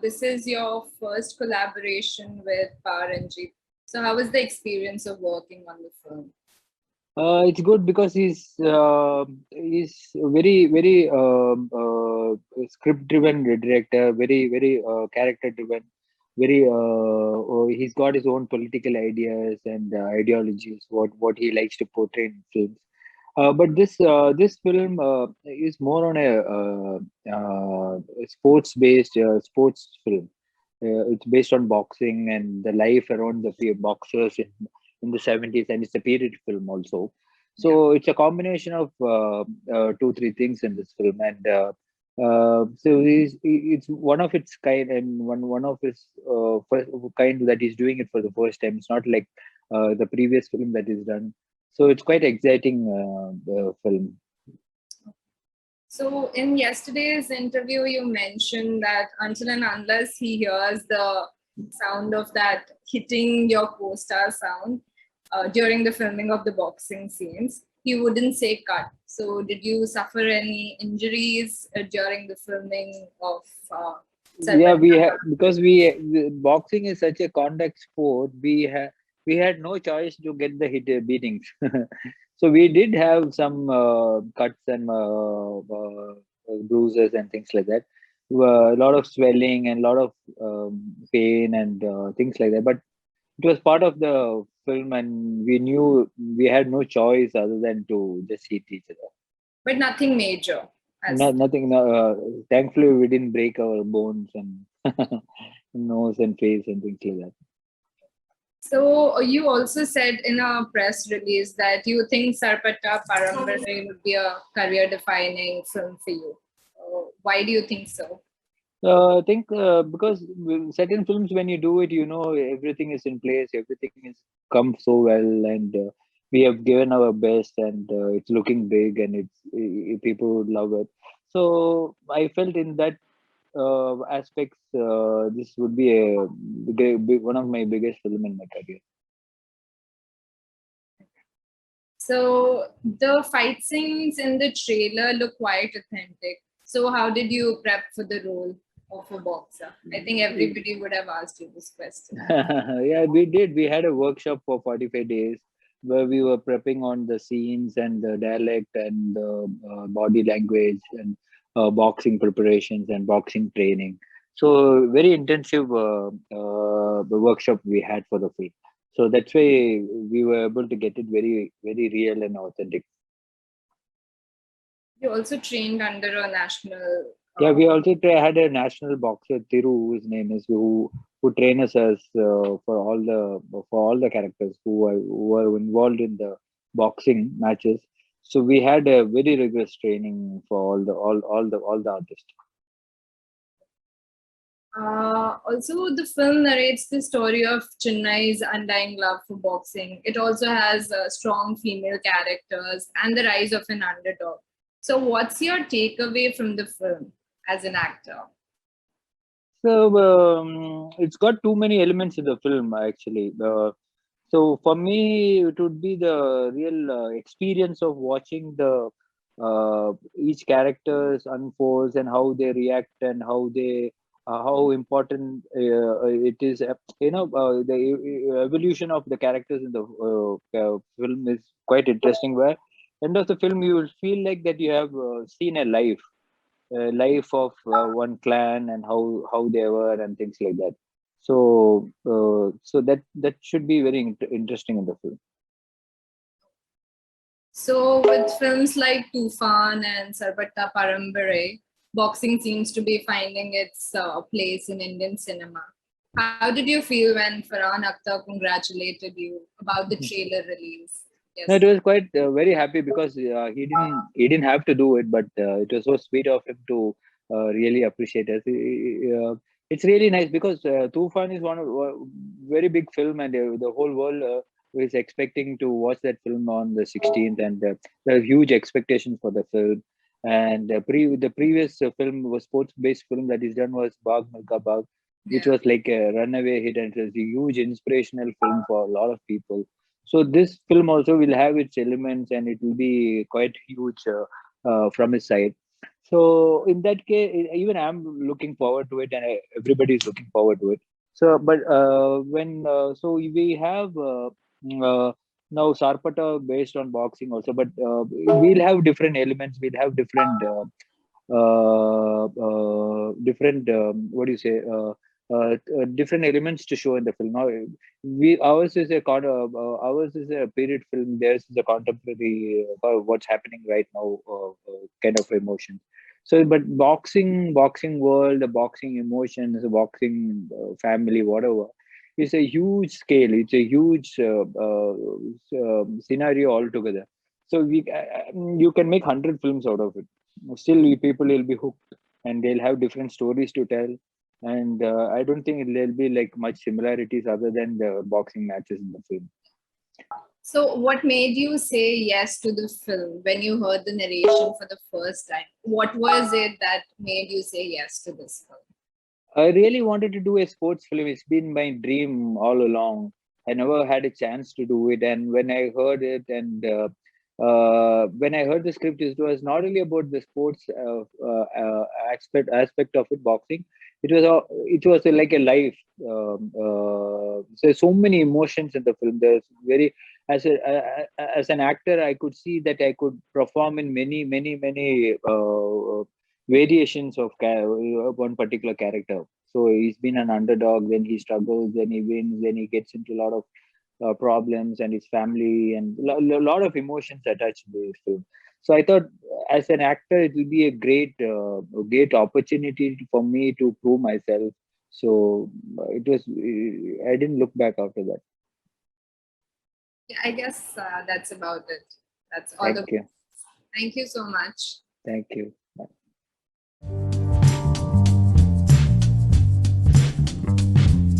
this is your first collaboration with Ranjith. So how was the experience of working on the film? It's good because he's very script driven director, very character driven, he's got his own political ideas and ideologies, what he likes to portray in films. But this film is more on a sports based sports film. It's based on boxing and the life around the boxers in the 70s, and it's a period film also. Yeah. So it's a combination of two, three things in this film, and it's one of its kind, and one of its first kind that he's doing it for the first time. It's not like the previous film that is done. So it's quite exciting film. So in yesterday's interview, you mentioned that until and unless he hears the sound of that hitting your co-star sound during the filming of the boxing scenes, he wouldn't say cut. So did you suffer any injuries during the filming of Yeah, Sarpatta? we have, because boxing is such a contact sport. We had no choice to get the hit beatings. So we did have some cuts and bruises and things like that. A lot of swelling and a lot of pain and things like that. But it was part of the film, and we knew we had no choice other than to just hit each other. But nothing major. No, nothing. No, thankfully, we didn't break our bones and nose and face and things like that. So you also said in a press release that you think Sarpatta Parambarai would be a career-defining film for you. Why do you think so? I think because certain films, when you do it, you know everything is in place, everything is come so well, and we have given our best, and it's looking big, and people would love it. So I felt in that aspects, this would be one of my biggest film in my career. So the fight scenes in the trailer look quite authentic. So how did you prep for the role of a boxer? I think everybody would have asked you this question. Yeah, we did. We had a workshop for 45 days where we were prepping on the scenes and the dialect and the body language and boxing preparations and boxing training. So very intensive workshop we had for the film. So that's why we were able to get it very real and authentic. You also trained under a national. Yeah, we also had a national boxer, Thiru, whose name is, who trains us for all the characters who are involved in the boxing matches. So we had a very rigorous training for all the artists. Also, the film narrates the story of Chennai's undying love for boxing. It also has strong female characters and the rise of an underdog. So, what's your takeaway from the film as an actor? So it's got too many elements in the film actually. So for me, it would be the real experience of watching the each characters unfolds and how they react and how important it is. The evolution of the characters in the film is quite interesting. Where end of the film, you will feel like that you have seen a life of one clan and how they were and things like that. So that should be very interesting in the film. So, with films like Tufan and Sarpatta Parambarai, boxing seems to be finding its place in Indian cinema. How did you feel when Farhan Akhtar congratulated you about the trailer release? No, Yes. it was quite very happy because he didn't have to do it, but it was so sweet of him to really appreciate us. It's really nice because Tufan is one of very big film, and the whole world is expecting to watch that film on the 16th, and there are huge expectations for the film. And the previous film was sports based film that is done was Bagh Milka Bagh, which Yeah. was like a runaway hit, and it was a huge inspirational film for a lot of people. So this film also will have its elements, and it will be quite huge from his side. So in that case, even I'm looking forward to it, and everybody is looking forward to it. So, but when so we have now Sarpata based on boxing also, but we'll have different elements. We'll have different different what do you say different elements to show in the film. Now, we ours is a ours is a period film. Theirs is a contemporary what's happening right now kind of emotion. So, but boxing world, the boxing emotions, the boxing family, whatever, is a huge scale. It's a huge scenario altogether. So you can make 100 films out of it. Still, people will be hooked, and they'll have different stories to tell. And I don't think there'll be like much similarities other than the boxing matches in the film. So, what made you say yes to the film when you heard the narration for the first time? What was it that made you say yes to this film? I really wanted to do a sports film. It's been my dream all along. I never had a chance to do it, and when I heard it, and when I heard the script, it was not only about the sports aspect of it, boxing. It was like a life. So many emotions in the film. There's very as an actor, I could see that I could perform in many variations of one particular character. So he's been an underdog, then he struggles, then he wins, then he gets into a lot of problems and his family and a lot of emotions attached to this film. So I thought, as an actor, it will be a great opportunity for me to prove myself. So it was. I didn't look back after that. Yeah, I guess that's about it. That's all Thank the. you. Thank you so much. Thank you.